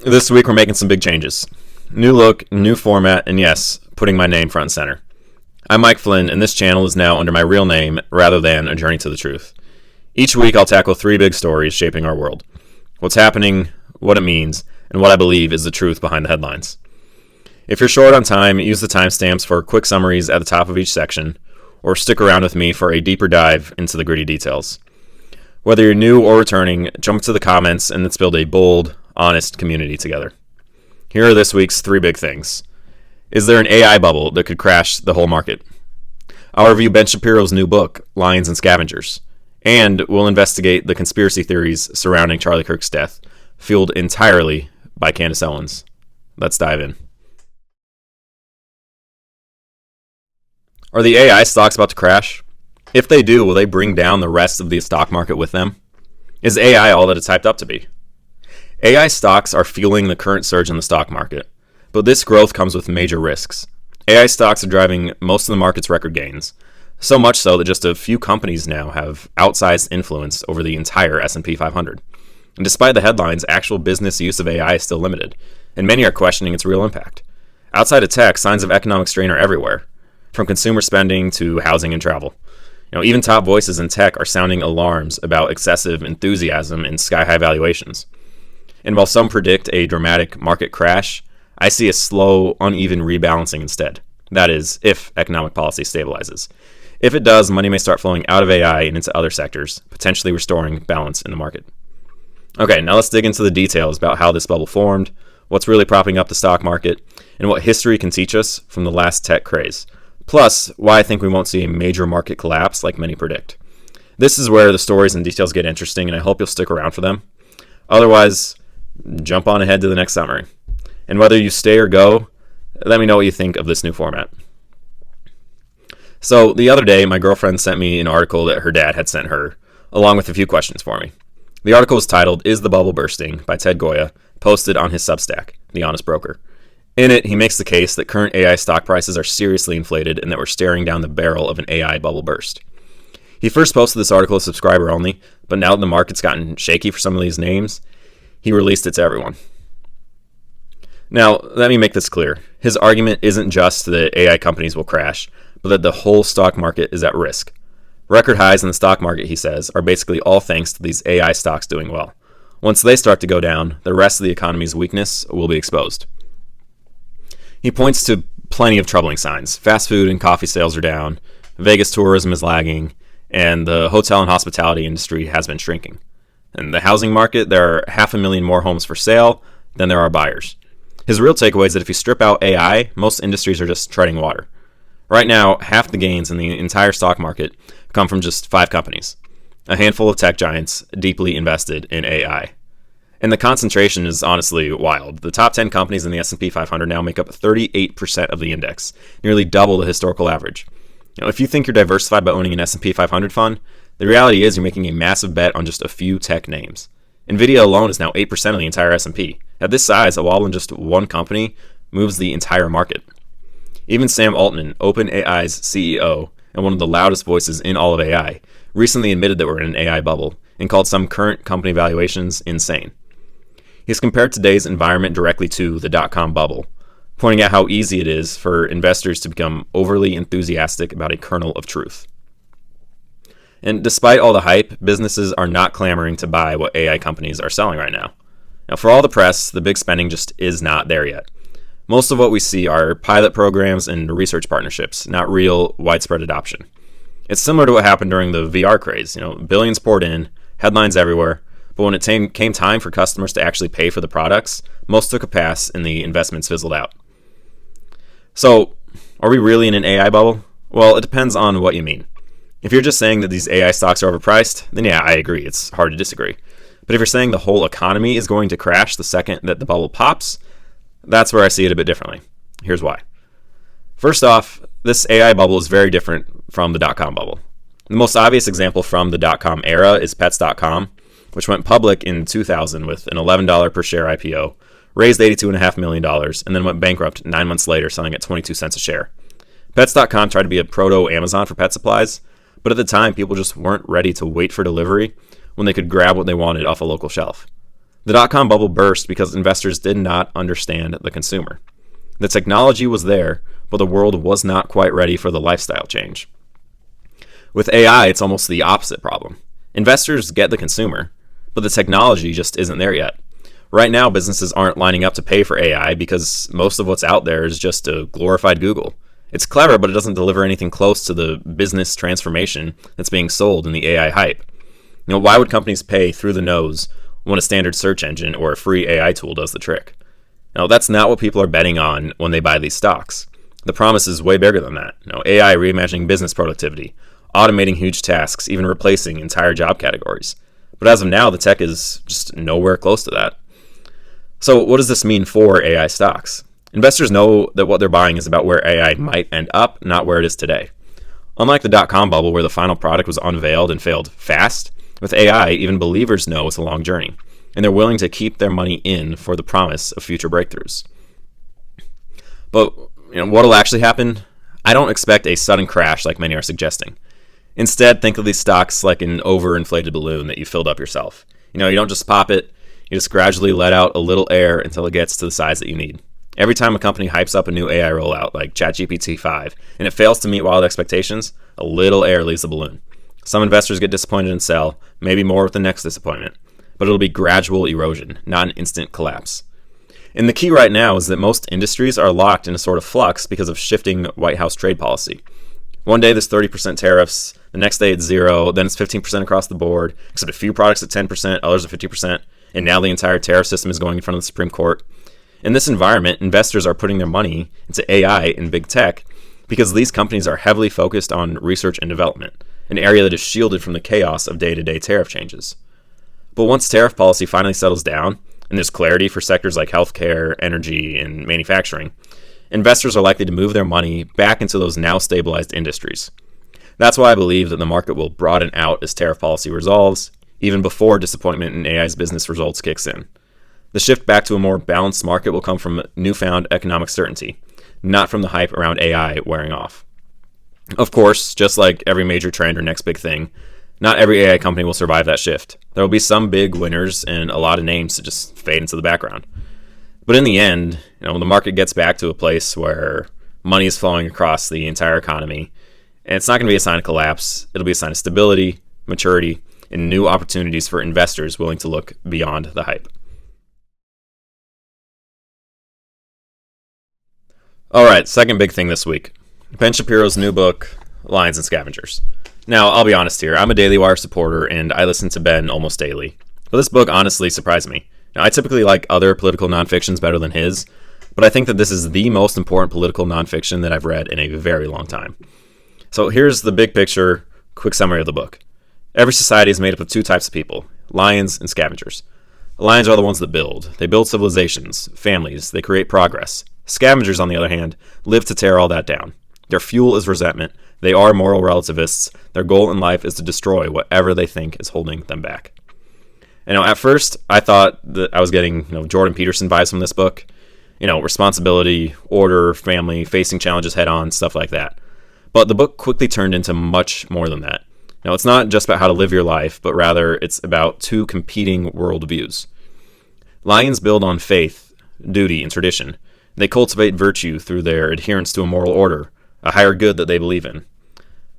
This week we're making some big changes. New look, new format, and yes, putting my name front and center. I'm Mike Flynn, and this channel is now under my real name rather than A Journey to the Truth. Each week I'll tackle 3 big stories shaping our world. What's happening, what it means, and what I believe is the truth behind the headlines. If you're short on time, use the timestamps for quick summaries at the top of each section, or stick around with me for a deeper dive into the gritty details. Whether you're new or returning, jump to the comments and let's build a bold, honest community together. Here are this week's 3 big things. Is there an AI bubble that could crash the whole market? I'll review Ben Shapiro's new book, Lions and Scavengers, and we'll investigate the conspiracy theories surrounding Charlie Kirk's death, fueled entirely by Candace Owens. Let's dive in. Are the AI stocks about to crash? If they do, will they bring down the rest of the stock market with them? Is AI all that it's hyped up to be? AI stocks are fueling the current surge in the stock market, but this growth comes with major risks. AI stocks are driving most of the market's record gains, so much so that just a few companies now have outsized influence over the entire S&P 500. And despite the headlines, actual business use of AI is still limited, and many are questioning its real impact. Outside of tech, signs of economic strain are everywhere, from consumer spending to housing and travel. Even top voices in tech are sounding alarms about excessive enthusiasm and sky-high valuations. And while some predict a dramatic market crash, I see a slow, uneven rebalancing instead. That is, if economic policy stabilizes. If it does, money may start flowing out of AI and into other sectors, potentially restoring balance in the market. Okay, now let's dig into the details about how this bubble formed, what's really propping up the stock market, and what history can teach us from the last tech craze. Plus, why I think we won't see a major market collapse like many predict. This is where the stories and details get interesting, and I hope you'll stick around for them. Otherwise, jump on ahead to the next summary. And whether you stay or go, let me know what you think of this new format. So, the other day, my girlfriend sent me an article that her dad had sent her, along with a few questions for me. The article was titled, "Is the Bubble Bursting?" by Ted Goya, posted on his Substack, The Honest Broker. In it, he makes the case that current AI stock prices are seriously inflated and that we're staring down the barrel of an AI bubble burst. He first posted this article as subscriber only, but now that the market's gotten shaky for some of these names, he released it to everyone. Now, let me make this clear. His argument isn't just that AI companies will crash, but that the whole stock market is at risk. Record highs in the stock market, he says, are basically all thanks to these AI stocks doing well. Once they start to go down, the rest of the economy's weakness will be exposed. He points to plenty of troubling signs. Fast food and coffee sales are down, Vegas tourism is lagging, and the hotel and hospitality industry has been shrinking. In the housing market, there are 500,000 more homes for sale than there are buyers. His real takeaway is that if you strip out AI, most industries are just treading water. Right now, half the gains in the entire stock market come from just 5 companies, a handful of tech giants deeply invested in AI. And the concentration is honestly wild. The top 10 companies in the S&P 500 now make up 38% of the index, nearly double the historical average. If you think you're diversified by owning an S&P 500 fund, the reality is you're making a massive bet on just a few tech names. Nvidia alone is now 8% of the entire S&P. At this size, a wobble in just one company moves the entire market. Even Sam Altman, OpenAI's CEO and one of the loudest voices in all of AI, recently admitted that we're in an AI bubble and called some current company valuations insane. He's compared today's environment directly to the dot-com bubble, pointing out how easy it is for investors to become overly enthusiastic about a kernel of truth. And despite all the hype, businesses are not clamoring to buy what AI companies are selling right now. Now, for all the press, the big spending just is not there yet. Most of what we see are pilot programs and research partnerships, not real widespread adoption. It's similar to what happened during the VR craze. Billions poured in, headlines everywhere, but when it came time for customers to actually pay for the products, most took a pass and the investments fizzled out. So, are we really in an AI bubble? Well, it depends on what you mean. If you're just saying that these AI stocks are overpriced, then yeah, I agree. It's hard to disagree. But if you're saying the whole economy is going to crash the second that the bubble pops, that's where I see it a bit differently. Here's why. First off, this AI bubble is very different from the dot-com bubble. The most obvious example from the dot-com era is Pets.com, which went public in 2000 with an $11 per share IPO, raised $82.5 million, and then went bankrupt 9 months later, selling at 22 cents a share. Pets.com tried to be a proto-Amazon for pet supplies, but at the time, people just weren't ready to wait for delivery when they could grab what they wanted off a local shelf. The dot-com bubble burst because investors did not understand the consumer. The technology was there, but the world was not quite ready for the lifestyle change. With AI, it's almost the opposite problem. Investors get the consumer, but the technology just isn't there yet. Right now, businesses aren't lining up to pay for AI because most of what's out there is just a glorified Google. It's clever, but it doesn't deliver anything close to the business transformation that's being sold in the AI hype. Why would companies pay through the nose when a standard search engine or a free AI tool does the trick? Now, that's not what people are betting on when they buy these stocks. The promise is way bigger than that. AI reimagining business productivity, automating huge tasks, even replacing entire job categories. But as of now, the tech is just nowhere close to that. So what does this mean for AI stocks? Investors know that what they're buying is about where AI might end up, not where it is today. Unlike the dot-com bubble where the final product was unveiled and failed fast, with AI, even believers know it's a long journey, and they're willing to keep their money in for the promise of future breakthroughs. But what'll actually happen? I don't expect a sudden crash like many are suggesting. Instead, think of these stocks like an overinflated balloon that you filled up yourself. You don't just pop it, you just gradually let out a little air until it gets to the size that you need. Every time a company hypes up a new AI rollout like ChatGPT 5 and it fails to meet wild expectations, a little air leaves the balloon. Some investors get disappointed and sell, maybe more with the next disappointment. But it'll be gradual erosion, not an instant collapse. And the key right now is that most industries are locked in a sort of flux because of shifting White House trade policy. One day there's 30% tariffs, the next day it's 0, then it's 15% across the board, except a few products at 10%, others at 50%, and now the entire tariff system is going in front of the Supreme Court. In this environment, investors are putting their money into AI and big tech because these companies are heavily focused on research and development, an area that is shielded from the chaos of day-to-day tariff changes. But once tariff policy finally settles down, and there's clarity for sectors like healthcare, energy, and manufacturing, investors are likely to move their money back into those now stabilized industries. That's why I believe that the market will broaden out as tariff policy resolves, even before disappointment in AI's business results kicks in. The shift back to a more balanced market will come from newfound economic certainty, not from the hype around AI wearing off. Of course, just like every major trend or next big thing, not every AI company will survive that shift. There will be some big winners and a lot of names to just fade into the background. But in the end, when the market gets back to a place where money is flowing across the entire economy, and it's not going to be a sign of collapse, it'll be a sign of stability, maturity, and new opportunities for investors willing to look beyond the hype. All right, second big thing this week. Ben Shapiro's new book, Lions and Scavengers. Now, I'll be honest here. I'm a Daily Wire supporter, and I listen to Ben almost daily. But this book honestly surprised me. Now, I typically like other political nonfictions better than his, but I think that this is the most important political nonfiction that I've read in a very long time. So here's the big picture, quick summary of the book. Every society is made up of two types of people, lions and scavengers. Lions are the ones that build. They build civilizations, families, they create progress. Scavengers, on the other hand, live to tear all that down. Their fuel is resentment. They are moral relativists. Their goal in life is to destroy whatever they think is holding them back. And at first, I thought that I was getting Jordan Peterson vibes from this book. Responsibility, order, family, facing challenges head on, stuff like that. But the book quickly turned into much more than that. Now, it's not just about how to live your life, but rather it's about two competing worldviews. Lions build on faith, duty, and tradition. They cultivate virtue through their adherence to a moral order, a higher good that they believe in.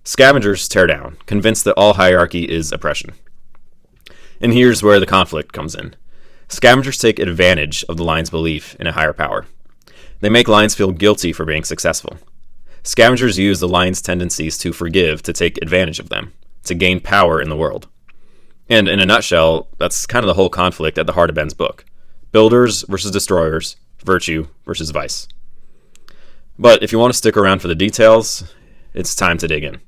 Scavengers tear down, convinced that all hierarchy is oppression. And here's where the conflict comes in. Scavengers take advantage of the lion's belief in a higher power. They make lions feel guilty for being successful. Scavengers use the lion's tendencies to forgive to take advantage of them, to gain power in the world. And in a nutshell, that's kind of the whole conflict at the heart of Ben's book. Builders versus destroyers, virtue versus vice. But if you want to stick around for the details, it's time to dig in.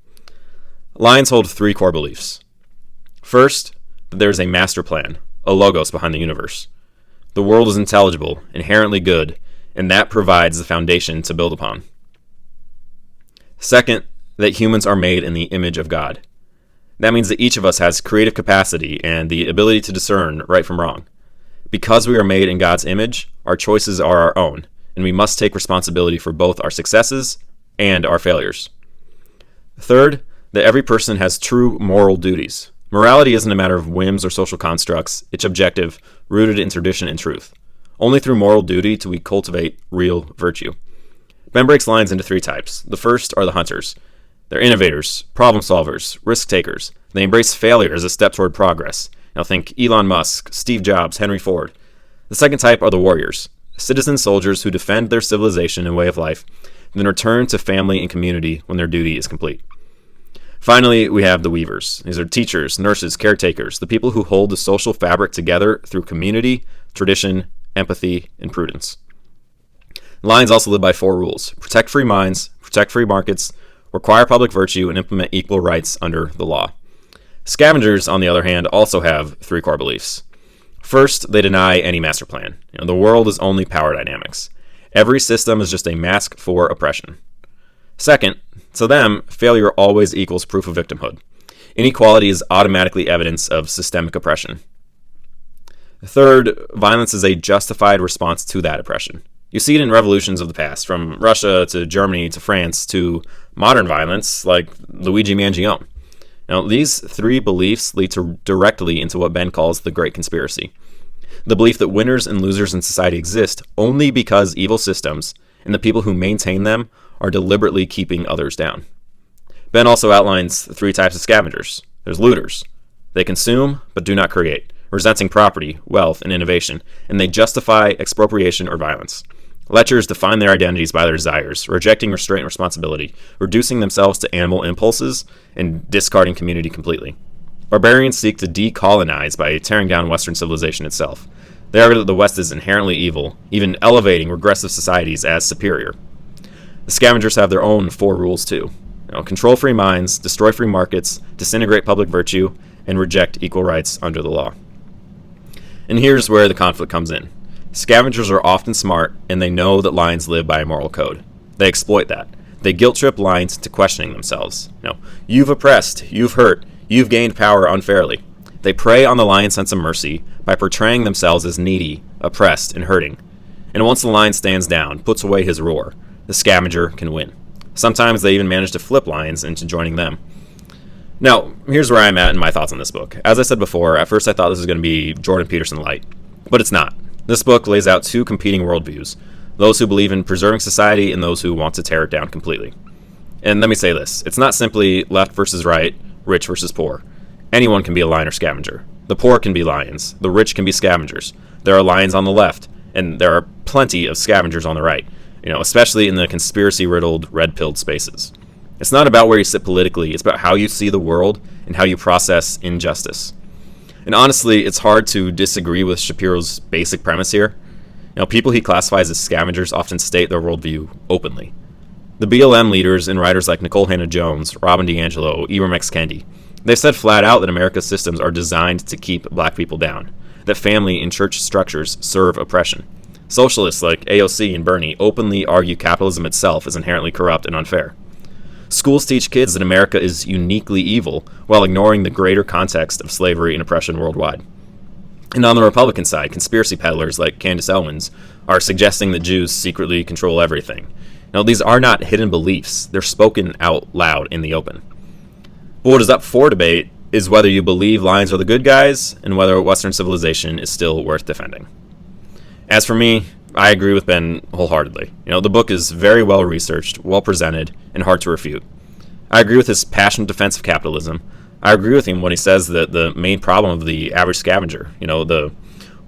Lions hold three core beliefs. First, that there is a master plan, a logos behind the universe. The world is intelligible, inherently good, and that provides the foundation to build upon. Second, that humans are made in the image of God. That means that each of us has creative capacity and the ability to discern right from wrong. Because we are made in God's image, our choices are our own, and we must take responsibility for both our successes and our failures. Third, that every person has true moral duties, Morality isn't a matter of whims or social constructs. It's objective, rooted in tradition and truth. Only through moral duty do we cultivate real virtue. Ben breaks lines into three types. The first are the hunters. They're innovators, problem solvers, risk takers. They embrace failure as a step toward progress. Now think Elon Musk, Steve Jobs, Henry Ford. The second type are the warriors, citizen soldiers who defend their civilization and way of life, then return to family and community when their duty is complete. Finally, we have the weavers. These are teachers, nurses, caretakers, the people who hold the social fabric together through community, tradition, empathy, and prudence. Lions also live by 4 rules: protect free minds, protect free markets, require public virtue, and implement equal rights under the law. Scavengers, on the other hand, also have 3 core beliefs. First, they deny any master plan. The world is only power dynamics. Every system is just a mask for oppression. Second, to them, failure always equals proof of victimhood. Inequality is automatically evidence of systemic oppression. Third, violence is a justified response to that oppression. You see it in revolutions of the past, from Russia to Germany to France to modern violence like Luigi Mangione. Now, these 3 beliefs lead directly into what Ben calls the Great Conspiracy. The belief that winners and losers in society exist only because evil systems and the people who maintain them are deliberately keeping others down. Ben also outlines 3 types of scavengers. There's looters. They consume but do not create, resenting property, wealth, and innovation, and they justify expropriation or violence. Lechers define their identities by their desires, rejecting restraint and responsibility, reducing themselves to animal impulses, and discarding community completely. Barbarians seek to decolonize by tearing down Western civilization itself. They argue that the West is inherently evil, even elevating regressive societies as superior. The scavengers have their own 4 rules too. Control free minds, destroy free markets, disintegrate public virtue, and reject equal rights under the law. And here's where the conflict comes in. Scavengers are often smart, and they know that lions live by a moral code. They exploit that. They guilt-trip lions into questioning themselves. You've oppressed, you've hurt, you've gained power unfairly. They prey on the lion's sense of mercy by portraying themselves as needy, oppressed, and hurting. And once the lion stands down, puts away his roar, the scavenger can win. Sometimes they even manage to flip lions into joining them. Now, here's where I'm at in my thoughts on this book. As I said before, at first I thought this was going to be Jordan Peterson light, but it's not. This book lays out 2 competing worldviews, those who believe in preserving society and those who want to tear it down completely. And let me say this, it's not simply left versus right, rich versus poor. Anyone can be a lion or scavenger. The poor can be lions, the rich can be scavengers. There are lions on the left, and there are plenty of scavengers on the right, especially in the conspiracy-riddled, red-pilled spaces. It's not about where you sit politically, it's about how you see the world and how you process injustice. And honestly, it's hard to disagree with Shapiro's basic premise here. People he classifies as scavengers often state their worldview openly. The BLM leaders and writers like Nicole Hannah-Jones, Robin DiAngelo, Ibram X. Kendi, they've said flat out that America's systems are designed to keep black people down, that family and church structures serve oppression. Socialists like AOC and Bernie openly argue capitalism itself is inherently corrupt and unfair. Schools teach kids that America is uniquely evil while ignoring the greater context of slavery and oppression worldwide. And on the Republican side, conspiracy peddlers like Candace Owens are suggesting that Jews secretly control everything. Now, these are not hidden beliefs. They're spoken out loud in the open. But what is up for debate is whether you believe lions are the good guys and whether Western civilization is still worth defending. As for me, I agree with Ben wholeheartedly. The book is very well researched, well presented, and hard to refute. I agree with his passionate defense of capitalism. I agree with him when he says that the main problem of the average scavenger, the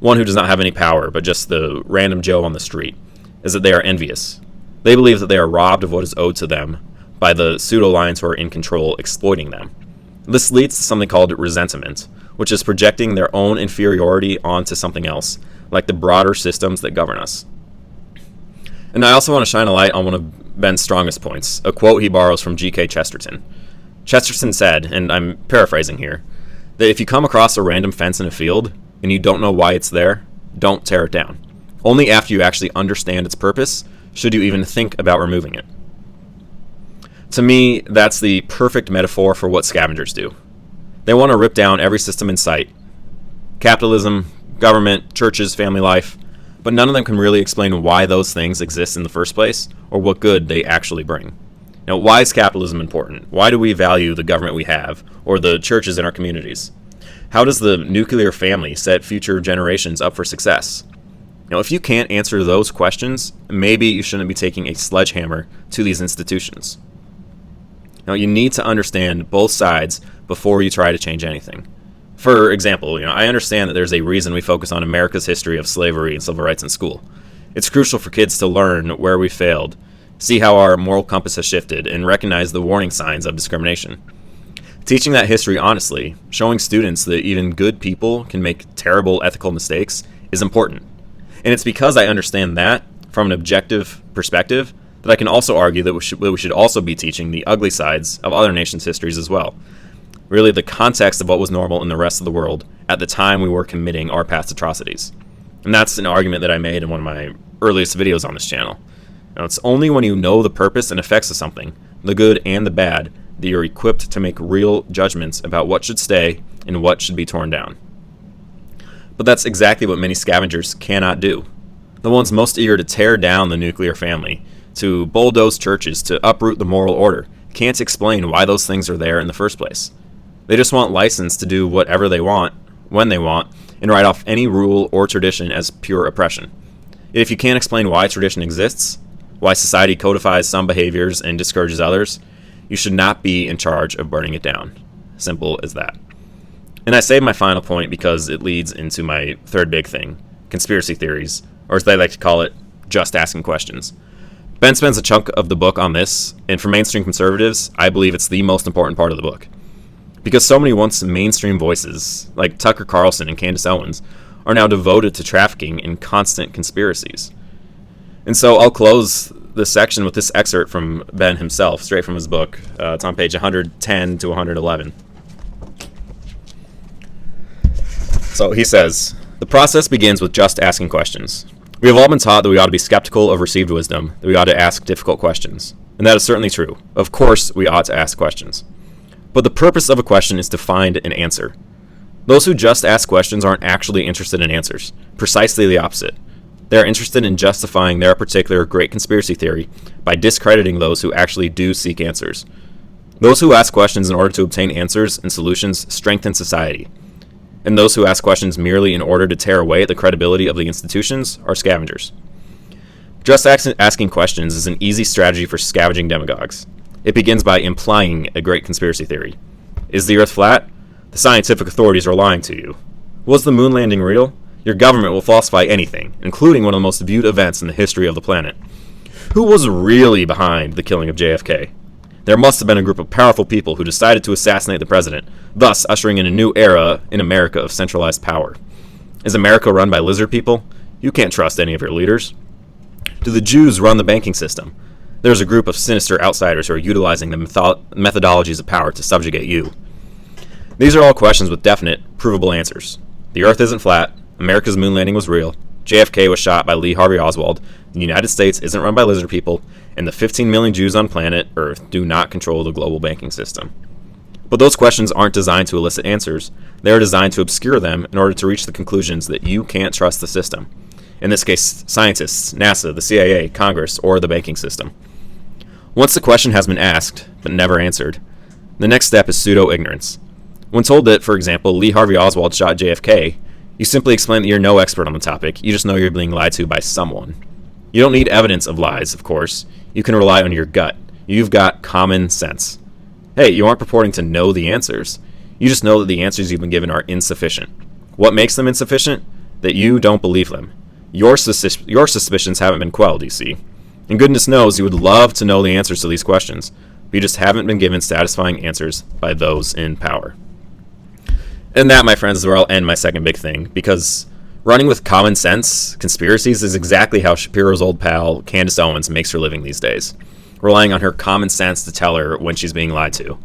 one who does not have any power, but just the random Joe on the street, is that they are envious. They believe that they are robbed of what is owed to them by the pseudo-lions who are in control exploiting them. This leads to something called resentment, which is projecting their own inferiority onto something else, like the broader systems that govern us. And I also want to shine a light on one of Ben's strongest points, a quote he borrows from G.K. Chesterton. Chesterton said, and I'm paraphrasing here, that if you come across a random fence in a field and you don't know why it's there, don't tear it down. Only after you actually understand its purpose should you even think about removing it. To me, that's the perfect metaphor for what scavengers do. They want to rip down every system in sight. Capitalism, government, churches, family life, but none of them can really explain why those things exist in the first place or what good they actually bring. Now, why is capitalism important? Why do we value the government we have, or the churches in our communities? How does the nuclear family set future generations up for success? Now, if you can't answer those questions, maybe you shouldn't be taking a sledgehammer to these institutions. Now, you need to understand both sides before you try to change anything. For example, I understand that there's a reason we focus on America's history of slavery and civil rights in school. It's crucial for kids to learn where we failed, see how our moral compass has shifted, and recognize the warning signs of discrimination. Teaching that history honestly, showing students that even good people can make terrible ethical mistakes, is important. And it's because I understand that, from an objective perspective, that I can also argue that we should also be teaching the ugly sides of other nations' histories as well. Really, the context of what was normal in the rest of the world at the time we were committing our past atrocities. And that's an argument that I made in one of my earliest videos on this channel. Now, it's only when you know the purpose and effects of something, the good and the bad, that you're equipped to make real judgments about what should stay and what should be torn down. But that's exactly what many scavengers cannot do. The ones most eager to tear down the nuclear family, to bulldoze churches, to uproot the moral order, can't explain why those things are there in the first place. They just want license to do whatever they want, when they want, and write off any rule or tradition as pure oppression. If you can't explain why tradition exists, why society codifies some behaviors and discourages others, you should not be in charge of burning it down. Simple as that. And I save my final point because it leads into my third big thing, conspiracy theories, or as they like to call it, just asking questions. Ben spends a chunk of the book on this, and for mainstream conservatives, I believe it's the most important part of the book. Because so many once mainstream voices, like Tucker Carlson and Candace Owens, are now devoted to trafficking in constant conspiracies. And so I'll close this section with this excerpt from Ben himself, straight from his book. It's on page 110 to 111. So he says, "The process begins with just asking questions. We have all been taught that we ought to be skeptical of received wisdom, that we ought to ask difficult questions. And that is certainly true. Of course, we ought to ask questions. But the purpose of a question is to find an answer. Those who just ask questions aren't actually interested in answers. Precisely the opposite. They are interested in justifying their particular great conspiracy theory by discrediting those who actually do seek answers. Those who ask questions in order to obtain answers and solutions strengthen society. And those who ask questions merely in order to tear away the credibility of the institutions are scavengers. Just asking questions is an easy strategy for scavenging demagogues. It begins by implying a great conspiracy theory. Is the Earth flat? The scientific authorities are lying to you. Was the moon landing real? Your government will falsify anything, including one of the most viewed events in the history of the planet. Who was really behind the killing of JFK? There must have been a group of powerful people who decided to assassinate the president, thus ushering in a new era in America of centralized power. Is America run by lizard people? You can't trust any of your leaders. Do the Jews run the banking system? There's a group of sinister outsiders who are utilizing the methodologies of power to subjugate you. These are all questions with definite, provable answers. The Earth isn't flat. America's moon landing was real. JFK was shot by Lee Harvey Oswald. The United States isn't run by lizard people. And the 15 million Jews on planet Earth do not control the global banking system. But those questions aren't designed to elicit answers. They are designed to obscure them in order to reach the conclusions that you can't trust the system. In this case, scientists, NASA, the CIA, Congress, or the banking system. Once the question has been asked, but never answered, the next step is pseudo-ignorance. When told that, for example, Lee Harvey Oswald shot JFK, you simply explain that you're no expert on the topic, you just know you're being lied to by someone. You don't need evidence of lies, of course. You can rely on your gut. You've got common sense. Hey, you aren't purporting to know the answers. You just know that the answers you've been given are insufficient. What makes them insufficient? That you don't believe them. Your suspicions haven't been quelled, you see. And goodness knows you would love to know the answers to these questions, but you just haven't been given satisfying answers by those in power. And that, my friends, is where I'll end my second big thing, because running with common sense conspiracies is exactly how Shapiro's old pal, Candace Owens, makes her living these days, relying on her common sense to tell her when she's being lied to.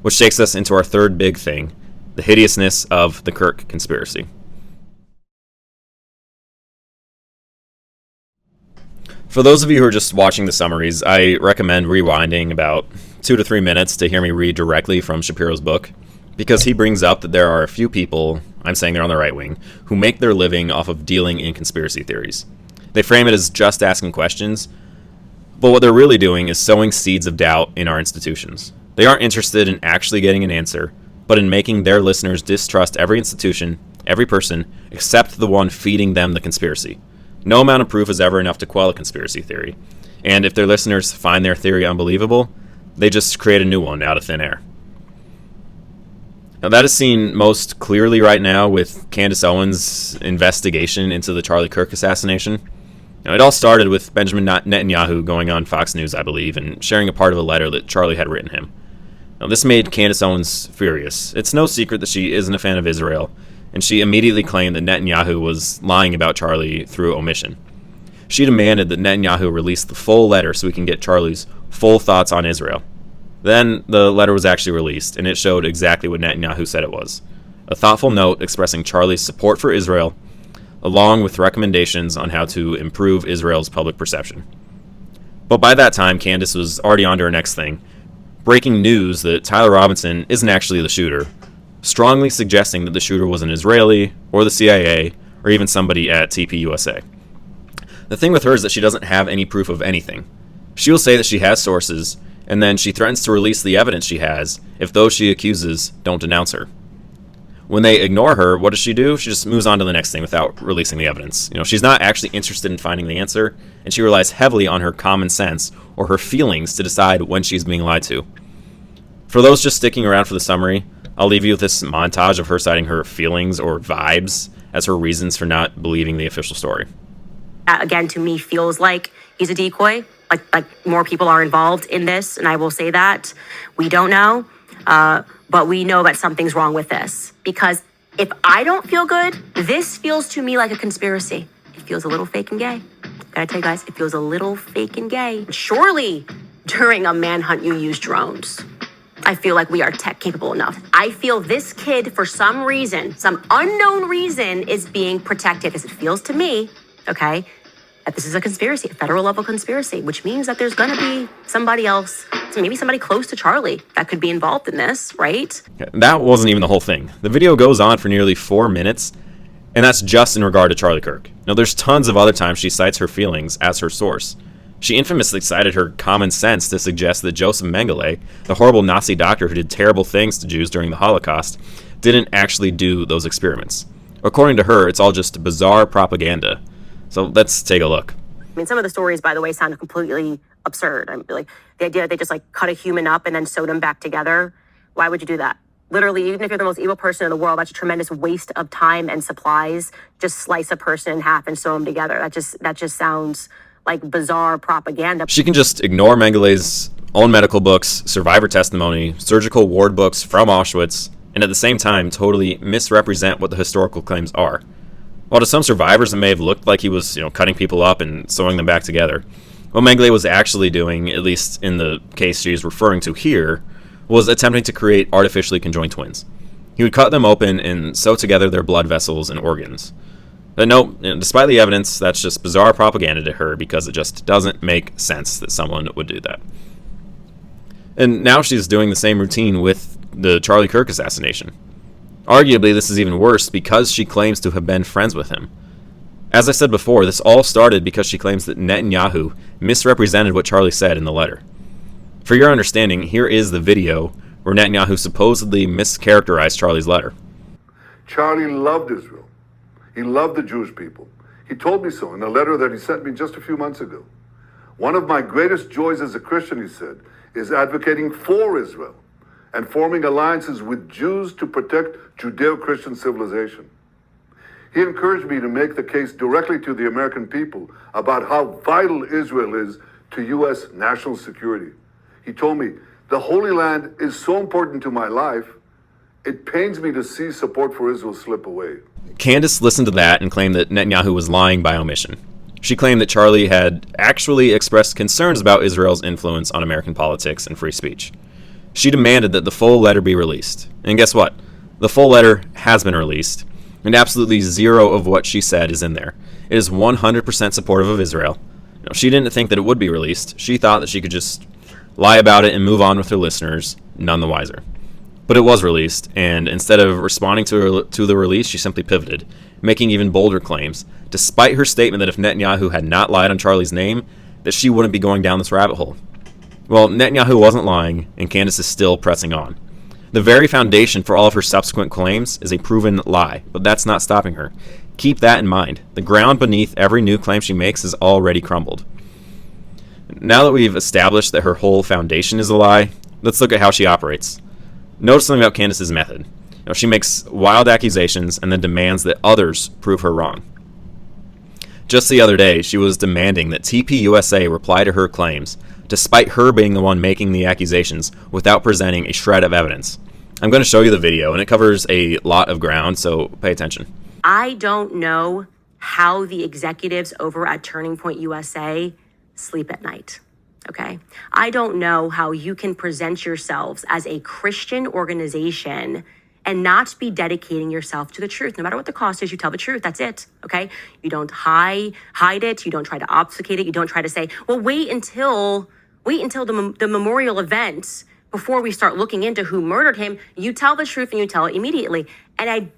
Which takes us into our third big thing, the hideousness of the Kirk conspiracy. For those of you who are just watching the summaries, I recommend rewinding about 2 to 3 minutes to hear me read directly from Shapiro's book, because he brings up that there are a few people, I'm saying they're on the right wing, who make their living off of dealing in conspiracy theories. They frame it as just asking questions, But what they're really doing is sowing seeds of doubt in our institutions. They aren't interested in actually getting an answer, but in making their listeners distrust every institution, every person, except the one feeding them the conspiracy. No amount of proof is ever enough to quell a conspiracy theory. And if their listeners find their theory unbelievable, they just create a new one out of thin air. Now, that is seen most clearly right now with Candace Owens' investigation into the Charlie Kirk assassination. Now, it all started with Benjamin Netanyahu going on Fox News, I believe, and sharing a part of a letter that Charlie had written him. Now, this made Candace Owens furious. It's no secret that she isn't a fan of Israel, and she immediately claimed that Netanyahu was lying about Charlie through omission. She demanded that Netanyahu release the full letter so we can get Charlie's full thoughts on Israel. Then the letter was actually released, and it showed exactly what Netanyahu said it was. A thoughtful note expressing Charlie's support for Israel, along with recommendations on how to improve Israel's public perception. But by that time, Candace was already on to her next thing, breaking news that Tyler Robinson isn't actually the shooter, strongly suggesting that the shooter was an Israeli, or the CIA, or even somebody at TPUSA. The thing with her is that she doesn't have any proof of anything. She will say that she has sources, and then she threatens to release the evidence she has if those she accuses don't denounce her. When they ignore her, what does she do? She just moves on to the next thing without releasing the evidence. She's not actually interested in finding the answer, and she relies heavily on her common sense or her feelings to decide when she's being lied to. For those just sticking around for the summary, I'll leave you with this montage of her citing her feelings or vibes as her reasons for not believing the official story. Again, to me, feels like he's a decoy. Like more people are involved in this, and I will say that. We don't know, but we know that something's wrong with this. Because if I don't feel good, this feels to me like a conspiracy. It feels a little fake and gay. Gotta tell you guys, it feels a little fake and gay. Surely, during a manhunt, you use drones. I feel like we are tech capable enough. I feel this kid, for some reason, some unknown reason, is being protected. Because it feels to me, okay, that this is a conspiracy, a federal level conspiracy, which means that there's gonna be somebody else, maybe somebody close to Charlie, that could be involved in this, right? That wasn't even the whole thing. The video goes on for nearly 4 minutes, and that's just in regard to Charlie Kirk. Now, there's tons of other times she cites her feelings as her source. She infamously cited her common sense to suggest that Joseph Mengele, the horrible Nazi doctor who did terrible things to Jews during the Holocaust, didn't actually do those experiments. According to her, it's all just bizarre propaganda. So let's take a look. I mean, some of the stories, by the way, sound completely absurd. I mean, like the idea that they just cut a human up and then sewed them back together. Why would you do that? Literally, even if you're the most evil person in the world, that's a tremendous waste of time and supplies. Just slice a person in half and sew them together. That just sounds like bizarre propaganda. She can just ignore Mengele's own medical books, survivor testimony, surgical ward books from Auschwitz, and at the same time totally misrepresent what the historical claims are. While to some survivors it may have looked like he was, cutting people up and sewing them back together, what Mengele was actually doing, at least in the case she's referring to here, was attempting to create artificially conjoined twins. He would cut them open and sew together their blood vessels and organs. But no, despite the evidence, that's just bizarre propaganda to her because it just doesn't make sense that someone would do that. And now she's doing the same routine with the Charlie Kirk assassination. Arguably, this is even worse because she claims to have been friends with him. As I said before, this all started because she claims that Netanyahu misrepresented what Charlie said in the letter. For your understanding, here is the video where Netanyahu supposedly mischaracterized Charlie's letter. Charlie loved Israel. He loved the Jewish people. He told me so in a letter that he sent me just a few months ago. One of my greatest joys as a Christian, he said, is advocating for Israel and forming alliances with Jews to protect Judeo-Christian civilization. He encouraged me to make the case directly to the American people about how vital Israel is to U.S. national security. He told me, the Holy Land is so important to my life, it pains me to see support for Israel slip away. Candace listened to that and claimed that Netanyahu was lying by omission. She claimed that Charlie had actually expressed concerns about Israel's influence on American politics and free speech. She demanded that the full letter be released. And guess what? The full letter has been released, and absolutely zero of what she said is in there. It is 100% supportive of Israel. She didn't think that it would be released. She thought that she could just lie about it and move on with her listeners, none the wiser. But it was released, and instead of responding to the release, she simply pivoted, making even bolder claims, despite her statement that if Netanyahu had not lied on Charlie's name, that she wouldn't be going down this rabbit hole. Well, Netanyahu wasn't lying, and Candace is still pressing on. The very foundation for all of her subsequent claims is a proven lie, but that's not stopping her. Keep that in mind. The ground beneath every new claim she makes is already crumbled. Now that we've established that her whole foundation is a lie, let's look at how she operates. Notice something about Candace's method. She makes wild accusations and then demands that others prove her wrong. Just the other day, she was demanding that TPUSA reply to her claims, despite her being the one making the accusations, without presenting a shred of evidence. I'm going to show you the video, and it covers a lot of ground, so pay attention. I don't know how the executives over at Turning Point USA sleep at night, okay? I don't know how you can present yourselves as a Christian organization and not be dedicating yourself to the truth. No matter what the cost is, you tell the truth. That's it, okay? You don't hide it. You don't try to obfuscate it. You don't try to say, well, wait until the memorial event before we start looking into who murdered him. You tell the truth and you tell it immediately. And I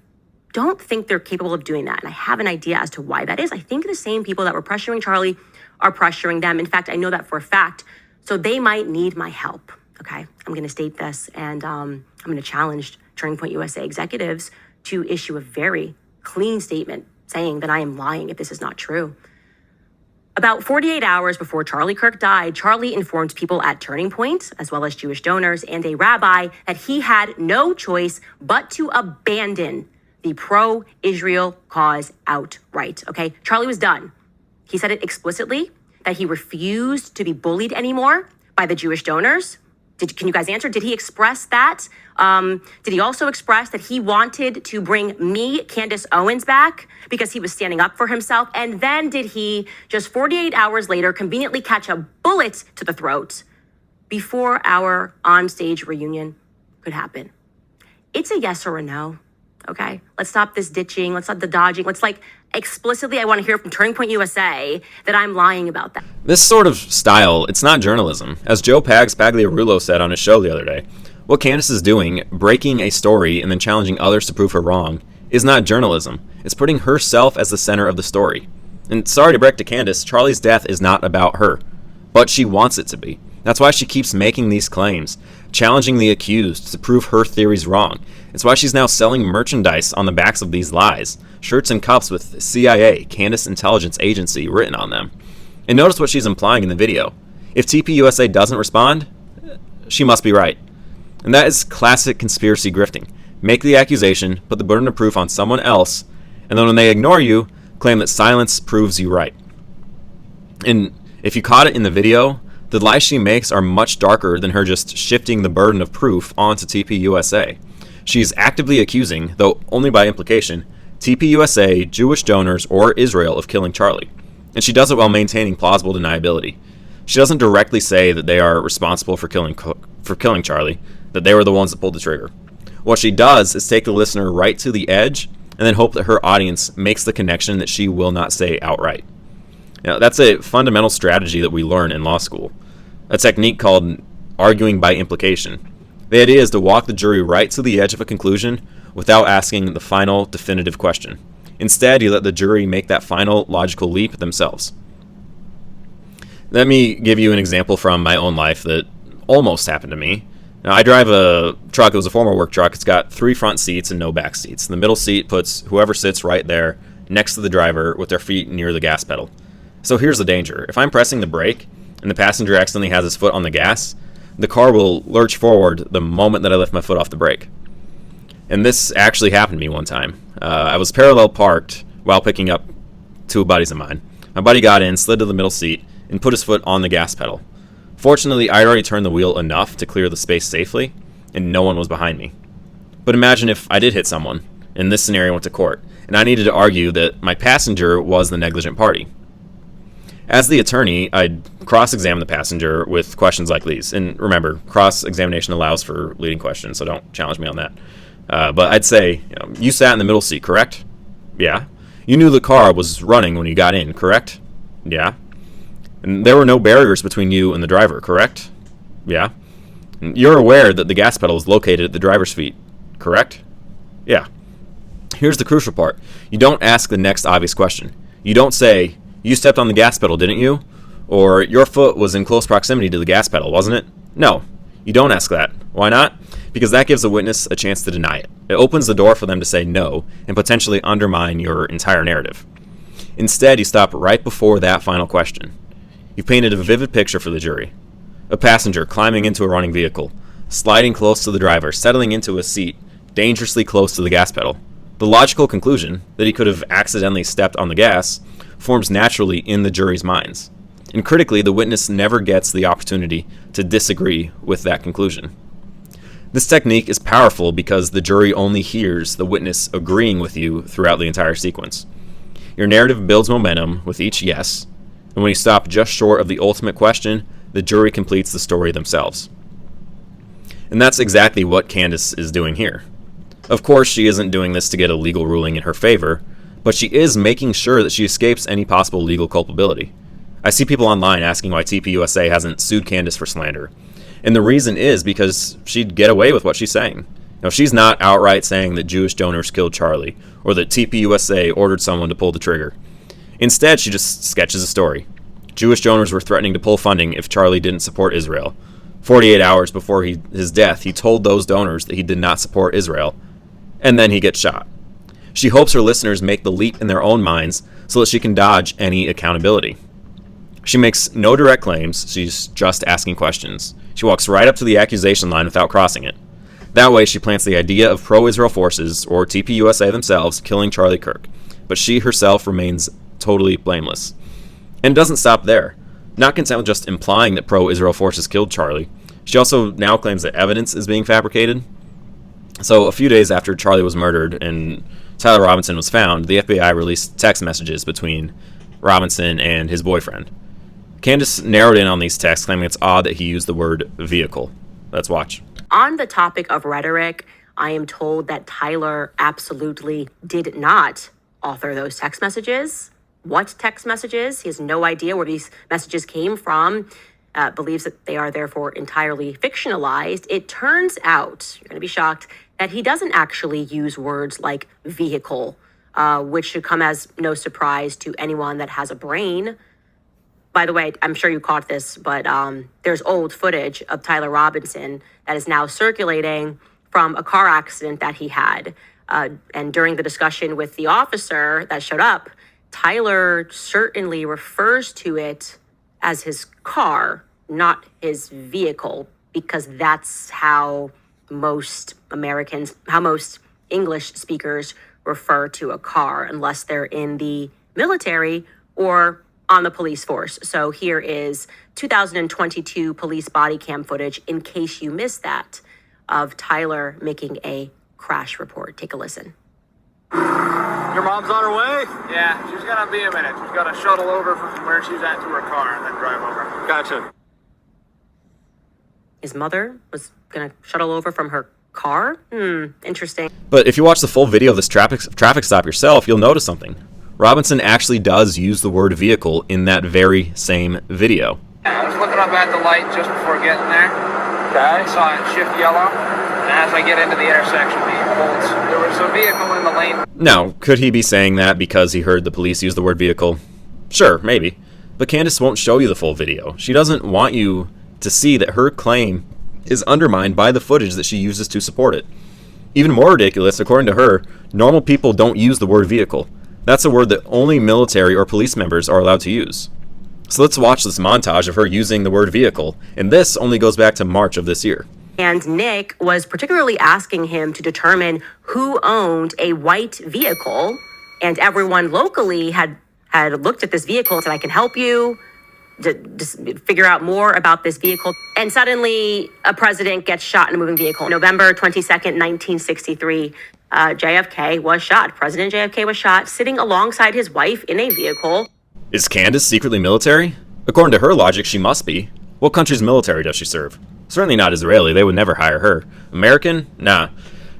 don't think they're capable of doing that. And I have an idea as to why that is. I think the same people that were pressuring Charlie are pressuring them. In fact, I know that for a fact. So they might need my help, okay? I'm going to state this, and I'm going to challenge Turning Point USA executives to issue a very clean statement saying that I am lying if this is not true. About 48 hours before Charlie Kirk died, Charlie informed people at Turning Point, as well as Jewish donors and a rabbi, that he had no choice but to abandon the pro-Israel cause outright, okay? Charlie was done. He said it explicitly, that he refused to be bullied anymore by the Jewish donors. Can you guys answer? Did he express that? Did he also express that he wanted to bring me, Candace Owens, back because he was standing up for himself? And then did he, just 48 hours later, conveniently catch a bullet to the throat before our onstage reunion could happen? It's a yes or a no, okay? Let's stop this ditching. Let's stop the dodging. Let's explicitly, I want to hear from Turning Point USA that I'm lying about that. This sort of style, it's not journalism. As Joe Pagliarulo said on his show the other day, what Candace is doing, breaking a story and then challenging others to prove her wrong, is not journalism. It's putting herself as the center of the story. And sorry to break to Candace, Charlie's death is not about her. But she wants it to be. That's why she keeps making these claims, challenging the accused to prove her theories wrong. It's why she's now selling merchandise on the backs of these lies, shirts and cups with CIA, Candace Intelligence Agency, written on them. And notice what she's implying in the video. If TPUSA doesn't respond, she must be right. And that is classic conspiracy grifting. Make the accusation, put the burden of proof on someone else, and then when they ignore you, claim that silence proves you right. And if you caught it in the video, the lies she makes are much darker than her just shifting the burden of proof onto TPUSA. She is actively accusing, though only by implication, TPUSA, Jewish donors, or Israel of killing Charlie. And she does it while maintaining plausible deniability. She doesn't directly say that they are responsible for killing Charlie, that they were the ones that pulled the trigger. What she does is take the listener right to the edge and then hope that her audience makes the connection that she will not say outright. Now, that's a fundamental strategy that we learn in law school, a technique called arguing by implication. The idea is to walk the jury right to the edge of a conclusion without asking the final definitive question. Instead, you let the jury make that final logical leap themselves. Let me give you an example from my own life that almost happened to me. Now, I drive a truck. It was a former work truck. It's got 3 front seats and no back seats. The middle seat puts whoever sits right there next to the driver with their feet near the gas pedal. So here's the danger. If I'm pressing the brake and the passenger accidentally has his foot on the gas, the car will lurch forward the moment that I lift my foot off the brake. And this actually happened to me one time. I was parallel parked while picking up 2 buddies of mine. My buddy got in, slid to the middle seat, and put his foot on the gas pedal. Fortunately, I already turned the wheel enough to clear the space safely, and no one was behind me. But imagine if I did hit someone, and this scenario went to court, and I needed to argue that my passenger was the negligent party. As the attorney, I'd cross-examine the passenger with questions like these. And remember, cross-examination allows for leading questions, so don't challenge me on that. But I'd say, you sat in the middle seat, correct? Yeah. You knew the car was running when you got in, correct? Yeah. And there were no barriers between you and the driver, correct? Yeah. And you're aware that the gas pedal is located at the driver's feet, correct? Yeah. Here's the crucial part. You don't ask the next obvious question. You don't say, you stepped on the gas pedal, didn't you? Or, your foot was in close proximity to the gas pedal, wasn't it? No, you don't ask that. Why not? Because that gives the witness a chance to deny it. It opens the door for them to say no and potentially undermine your entire narrative. Instead, you stop right before that final question. You've painted a vivid picture for the jury. A passenger climbing into a running vehicle, sliding close to the driver, settling into a seat dangerously close to the gas pedal. The logical conclusion, that he could have accidentally stepped on the gas, forms naturally in the jury's minds. And critically, the witness never gets the opportunity to disagree with that conclusion. This technique is powerful because the jury only hears the witness agreeing with you throughout the entire sequence. Your narrative builds momentum with each yes, and when you stop just short of the ultimate question, the jury completes the story themselves. And that's exactly what Candace is doing here. Of course, she isn't doing this to get a legal ruling in her favor, but she is making sure that she escapes any possible legal culpability. I see people online asking why TPUSA hasn't sued Candace for slander. And the reason is because she'd get away with what she's saying. Now, she's not outright saying that Jewish donors killed Charlie, or that TPUSA ordered someone to pull the trigger. Instead, she just sketches a story. Jewish donors were threatening to pull funding if Charlie didn't support Israel. 48 hours before his death, he told those donors that he did not support Israel, and then he gets shot. She hopes her listeners make the leap in their own minds so that she can dodge any accountability. She makes no direct claims, she's just asking questions. She walks right up to the accusation line without crossing it. That way, she plants the idea of pro-Israel forces, or TPUSA themselves, killing Charlie Kirk. But she herself remains totally blameless. And doesn't stop there. Not content with just implying that pro-Israel forces killed Charlie, she also now claims that evidence is being fabricated. So, a few days after Charlie was murdered and Tyler Robinson was found, the FBI released text messages between Robinson and his boyfriend. Candace narrowed in on these texts, claiming it's odd that he used the word vehicle. Let's watch. On the topic of rhetoric, I am told that Tyler absolutely did not author those text messages. What text messages? He has no idea where these messages came from, believes that they are therefore entirely fictionalized. It turns out, you're going to be shocked, that he doesn't actually use words like vehicle, which should come as no surprise to anyone that has a brain. By the way, I'm sure you caught this, but there's old footage of Tyler Robinson that is now circulating from a car accident that he had. And during the discussion with the officer that showed up, Tyler certainly refers to it as his car, not his vehicle, because that's how most English speakers refer to a car, unless they're in the military or on the police force. So here is 2022 police body cam footage, in case you missed that, of Tyler making a crash report. Take a listen. Your mom's on her way? Yeah, she's gonna be a minute. She's gotta shuttle over from where she's at to her car and then drive over. Gotcha. His mother was gonna shuttle over from her car? Interesting. But if you watch the full video of this traffic stop yourself, you'll notice something. Robinson actually does use the word vehicle in that very same video. I was looking up at the light just before getting there. Okay. I saw it shift yellow, and as I get into the intersection, there was a vehicle in the lane. Now, could he be saying that because he heard the police use the word vehicle? Sure, maybe. But Candace won't show you the full video. She doesn't want you to see that her claim is undermined by the footage that she uses to support it. Even more ridiculous, according to her, normal people don't use the word vehicle. That's a word that only military or police members are allowed to use. So let's watch this montage of her using the word vehicle, and this only goes back to March of this year. And Nick was particularly asking him to determine who owned a white vehicle, and everyone locally had looked at this vehicle and said, I can help you to just figure out more about this vehicle. And suddenly a president gets shot in a moving vehicle. November 22nd, 1963, JFK was shot. President JFK was shot sitting alongside his wife in a vehicle. Is Candace secretly military? According to her logic, she must be. What country's military does she serve? Certainly not Israeli. They would never hire her. American? Nah.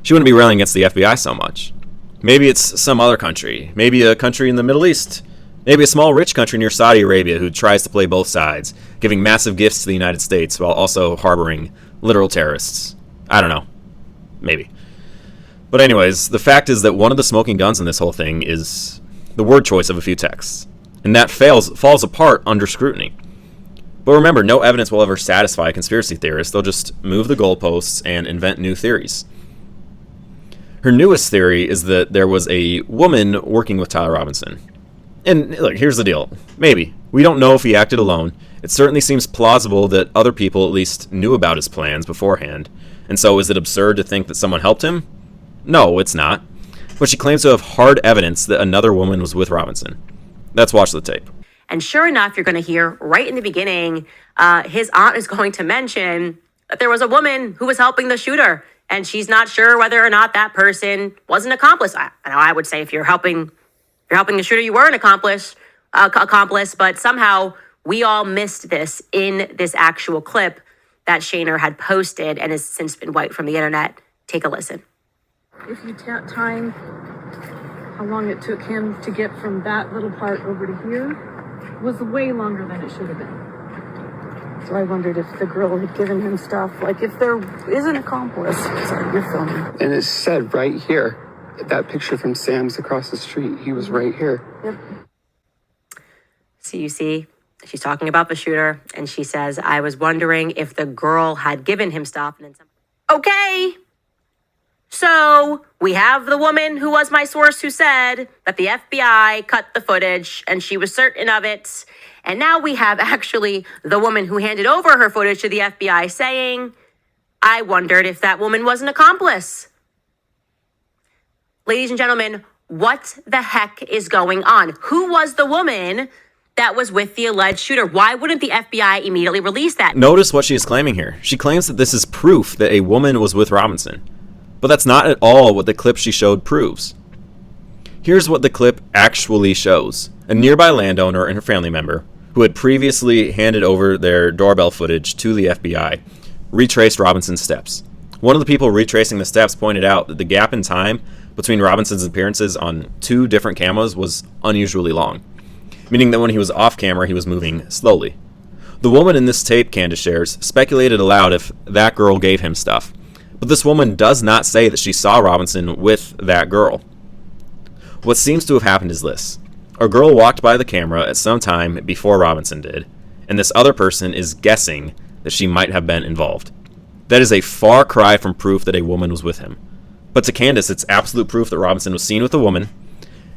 She wouldn't be railing against the FBI so much. Maybe it's some other country. Maybe a country in the Middle East. Maybe a small rich country near Saudi Arabia who tries to play both sides, giving massive gifts to the United States while also harboring literal terrorists. I don't know. Maybe. But anyways, the fact is that one of the smoking guns in this whole thing is the word choice of a few texts. And that falls apart under scrutiny. But remember, no evidence will ever satisfy conspiracy theorists. They'll just move the goalposts and invent new theories. Her newest theory is that there was a woman working with Tyler Robinson. And look, here's the deal. Maybe. We don't know if he acted alone. It certainly seems plausible that other people at least knew about his plans beforehand. And so is it absurd to think that someone helped him? No, it's not. But she claims to have hard evidence that another woman was with Robinson. Let's watch the tape. And sure enough, you're going to hear right in the beginning, his aunt is going to mention that there was a woman who was helping the shooter. And she's not sure whether or not that person was an accomplice. I would say if you're helping the shooter, you were an accomplice. But somehow we all missed this in this actual clip that Shaner had posted and has since been wiped from the internet. Take a listen. If you time how long it took him to get from that little part over to here, was way longer than it should have been. So I wondered if the girl had given him stuff, like if there is an accomplice. Sorry, you're filming. And it said right here, that picture from Sam's across the street, he was right here. Yep. So you see, she's talking about the shooter, and she says, I was wondering if the girl had given him stuff. And then okay. So we have the woman who was my source who said that the FBI cut the footage, and she was certain of it. And now we have actually the woman who handed over her footage to the FBI saying, I wondered if that woman was an accomplice. Ladies and gentlemen, what the heck is going on? Who was the woman that was with the alleged shooter? Why wouldn't the FBI immediately release that? Notice what she is claiming here. She claims that this is proof that a woman was with Robinson. But that's not at all what the clip she showed proves. Here's what the clip actually shows. A nearby landowner and her family member, who had previously handed over their doorbell footage to the FBI, retraced Robinson's steps. One of the people retracing the steps pointed out that the gap in time between Robinson's appearances on 2 different cameras was unusually long, meaning that when he was off camera, he was moving slowly. The woman in this tape Candace shares speculated aloud if that girl gave him stuff, but this woman does not say that she saw Robinson with that girl. What seems to have happened is this. A girl walked by the camera at some time before Robinson did, and this other person is guessing that she might have been involved. That is a far cry from proof that a woman was with him. But to Candace, it's absolute proof that Robinson was seen with a woman,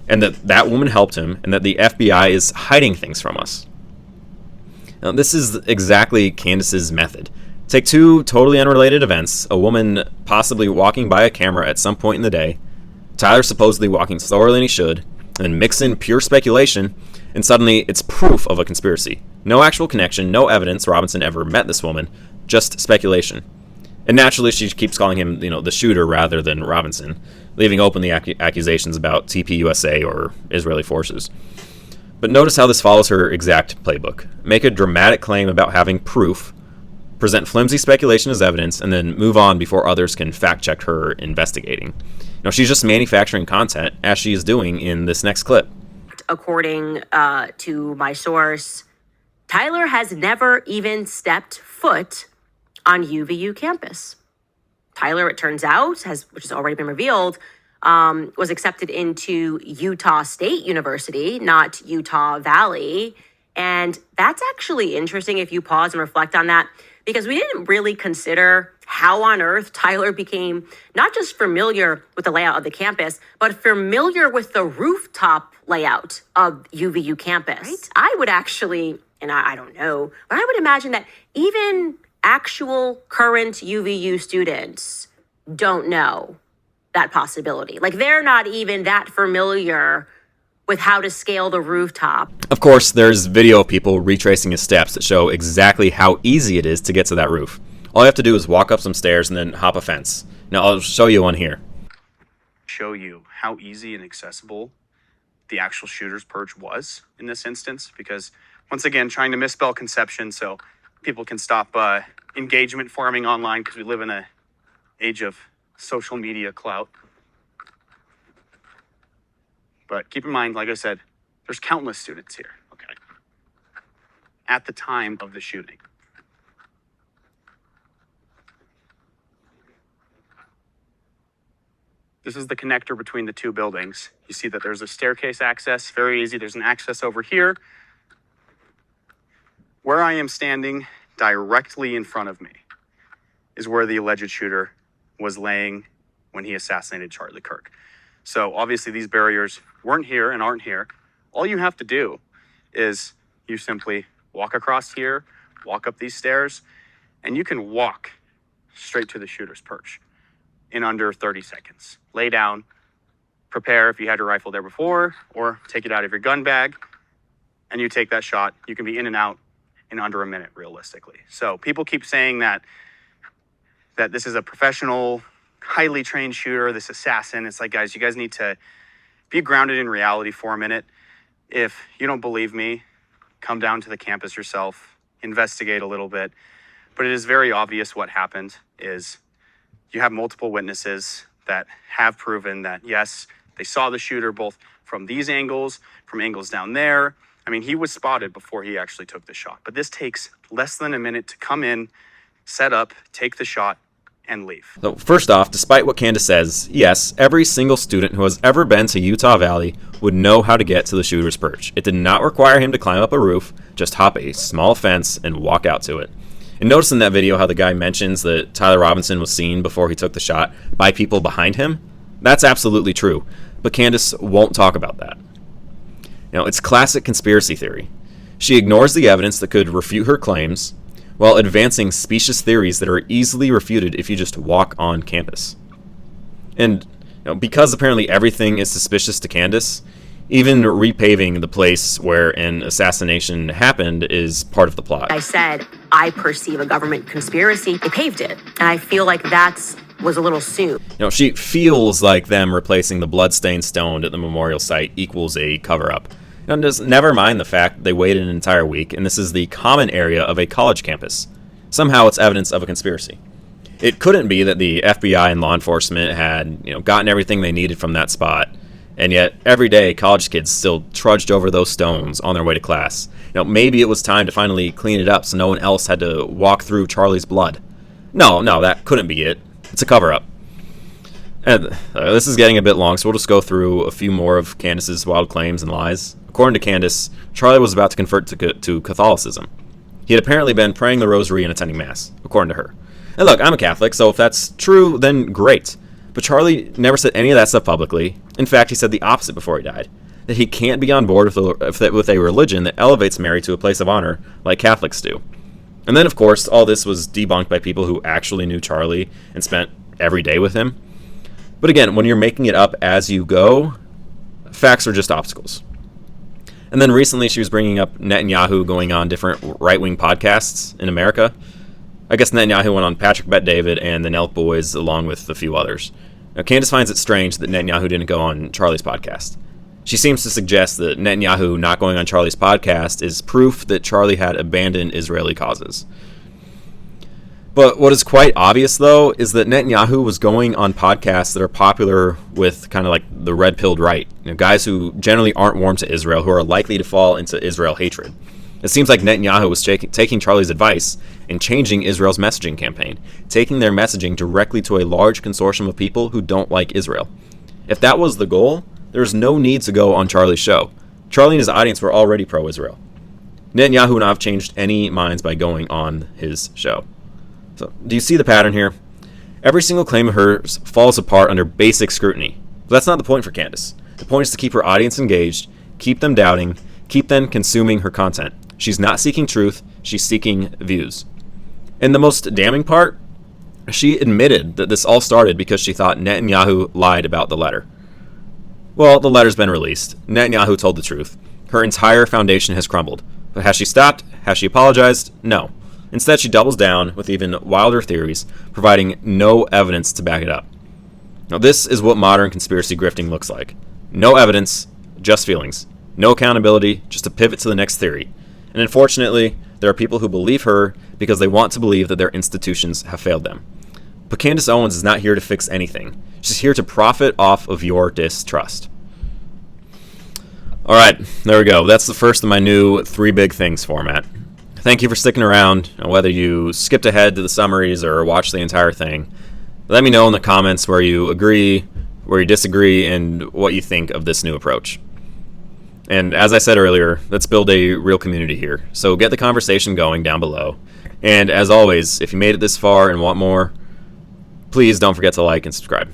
and that that woman helped him, and that the FBI is hiding things from us. Now, this is exactly Candace's method. Take 2 totally unrelated events, a woman possibly walking by a camera at some point in the day, Tyler supposedly walking slower than he should, and mix in pure speculation, and suddenly it's proof of a conspiracy. No actual connection, no evidence Robinson ever met this woman, just speculation. And naturally, she keeps calling him, the shooter rather than Robinson, leaving open the accusations about TPUSA or Israeli forces. But notice how this follows her exact playbook. Make a dramatic claim about having proof, present flimsy speculation as evidence, and then move on before others can fact-check her investigating. She's just manufacturing content, as she is doing in this next clip. According to my source, Tyler has never even stepped foot on UVU campus. Tyler, it turns out, which has already been revealed, was accepted into Utah State University, not Utah Valley. And that's actually interesting if you pause and reflect on that, because we didn't really consider how on earth Tyler became not just familiar with the layout of the campus, but familiar with the rooftop layout of UVU campus. Right? I would actually, and I don't know, but I would imagine that even actual current UVU students don't know that possibility. Like, they're not even that familiar with how to scale the rooftop. Of course, there's video of people retracing his steps that show exactly how easy it is to get to that roof. All you have to do is walk up some stairs and then hop a fence. Now, I'll show you one here. Show you how easy and accessible the actual shooter's perch was in this instance, because once again, trying to misspell conception so people can stop engagement farming online, because we live in an age of social media clout. But keep in mind, like I said, there's countless students here, okay, at the time of the shooting. This is the connector between the 2 buildings. You see that there's a staircase access, very easy. There's an access over here Where I am standing directly in front of me is where the alleged shooter was laying when he assassinated Charlie Kirk. So obviously these barriers weren't here and aren't here. All you have to do is you simply walk across here, walk up these stairs, and you can walk straight to the shooter's perch in under 30 seconds. Lay down, prepare if you had your rifle there before, or take it out of your gun bag, and you take that shot. You can be in and out in under a minute, realistically. So people keep saying that this is a professional, highly trained shooter, this assassin. It's like, guys, you guys need to be grounded in reality for a minute. If you don't believe me, come down to the campus yourself, investigate a little bit. But it is very obvious what happened is you have multiple witnesses that have proven that, yes, they saw the shooter both from these angles, from angles down there. I mean, he was spotted before he actually took the shot. But this takes less than a minute to come in, set up, take the shot, and leave. So first off, despite what Candace says, yes, every single student who has ever been to Utah Valley would know how to get to the shooter's perch. It did not require him to climb up a roof, just hop a small fence and walk out to it. And notice in that video how the guy mentions that Tyler Robinson was seen before he took the shot by people behind him. That's absolutely true, but Candace won't talk about that. It's classic conspiracy theory. She ignores the evidence that could refute her claims, while advancing specious theories that are easily refuted if you just walk on campus. And because apparently everything is suspicious to Candace, even repaving the place where an assassination happened is part of the plot. I said, I perceive a government conspiracy. They paved it. And I feel like was a little soon. She feels like them replacing the bloodstained stone at the memorial site equals a cover-up. And just never mind the fact they waited an entire week, and this is the common area of a college campus. Somehow it's evidence of a conspiracy. It couldn't be that the FBI and law enforcement had, gotten everything they needed from that spot, and yet every day college kids still trudged over those stones on their way to class. Maybe it was time to finally clean it up so no one else had to walk through Charlie's blood. No, that couldn't be it. It's a cover-up. And this is getting a bit long, so we'll just go through a few more of Candace's wild claims and lies. According to Candace, Charlie was about to convert to Catholicism. He had apparently been praying the rosary and attending Mass, according to her. And look, I'm a Catholic, so if that's true, then great. But Charlie never said any of that stuff publicly. In fact, he said the opposite before he died, that he can't be on board with a religion that elevates Mary to a place of honor like Catholics do. And then, of course, all this was debunked by people who actually knew Charlie and spent every day with him. But again, when you're making it up as you go, facts are just obstacles. And then recently she was bringing up Netanyahu going on different right-wing podcasts in America. I guess Netanyahu went on Patrick Bet-David and the Nelk Boys along with a few others. Now, Candace finds it strange that Netanyahu didn't go on Charlie's podcast. She seems to suggest that Netanyahu not going on Charlie's podcast is proof that Charlie had abandoned Israeli causes. But what is quite obvious, though, is that Netanyahu was going on podcasts that are popular with kind of like the red-pilled right, guys who generally aren't warm to Israel, who are likely to fall into Israel hatred. It seems like Netanyahu was taking Charlie's advice and changing Israel's messaging campaign, taking their messaging directly to a large consortium of people who don't like Israel. If that was the goal, there's no need to go on Charlie's show. Charlie and his audience were already pro-Israel. Netanyahu would not have changed any minds by going on his show. So, do you see the pattern here? Every single claim of hers falls apart under basic scrutiny. But that's not the point for Candace. The point is to keep her audience engaged, keep them doubting, keep them consuming her content. She's not seeking truth, she's seeking views. And the most damning part, she admitted that this all started because she thought Netanyahu lied about the letter. Well, the letter's been released. Netanyahu told the truth. Her entire foundation has crumbled. But has she stopped? Has she apologized? No. Instead, she doubles down with even wilder theories, providing no evidence to back it up. Now, this is what modern conspiracy grifting looks like. No evidence, just feelings. No accountability, just a pivot to the next theory. And unfortunately, there are people who believe her because they want to believe that their institutions have failed them. But Candace Owens is not here to fix anything. She's here to profit off of your distrust. All right, there we go. That's the first of my new 3 big things format. Thank you for sticking around, whether you skipped ahead to the summaries or watched the entire thing. Let me know in the comments where you agree, where you disagree, and what you think of this new approach. And as I said earlier, let's build a real community here. So get the conversation going down below. And as always, if you made it this far and want more, please don't forget to like and subscribe.